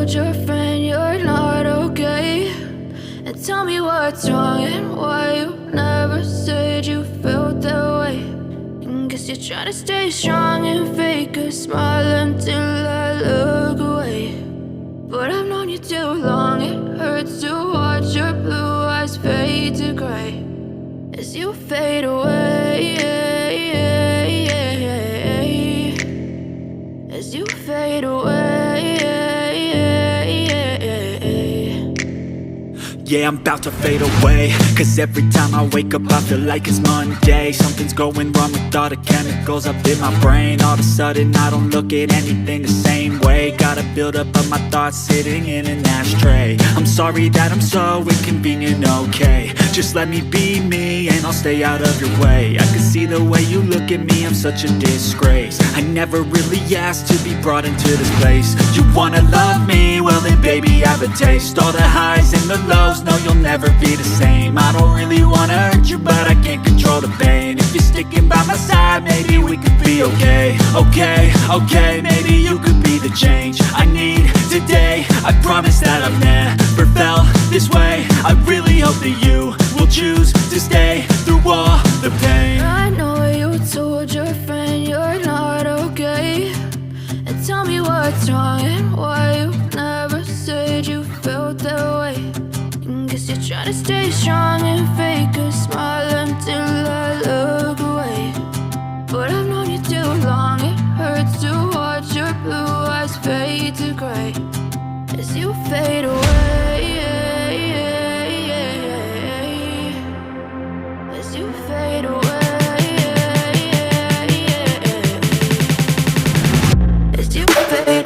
told your friend you're not okay? And tell me what's wrong and why you never said you felt that way. And guess you're trying to stay strong and fake a smile until I look away. But I've known you too long, it hurts to watch your blue eyes fade to gray as you fade away, as you fade away. Yeah, I'm about to fade away, cause every time I wake up I feel like it's Monday. Something's going wrong with all the chemicals up in my brain. All of a sudden I don't look at anything the same way. Got a buildup of my thoughts sitting in an ashtray. I'm sorry that I'm so inconvenient, okay? Just let me be me and I'll stay out of your way. I can see the way you look at me, I'm such a disgrace. I never really asked to be brought into this place. You wanna love me? Well then baby I have a taste. All the highs and the lows, no you'll never be the same. I don't really wanna hurt you but I can't control the pain. If you're sticking by my side maybe we could be okay. Okay, maybe you could be the change I need today. I promise that I've never felt this way. I really hope that you will choose to stay through all the pain. I know you told your friend you're not okay. And tell me what's wrong and why you never said you felt that way. And guess you're trying to stay strong and fake a smile until I look away. But I've known you too long, it hurts to watch your blue eyes fade to gray as you fade away, as you fade away, as you fade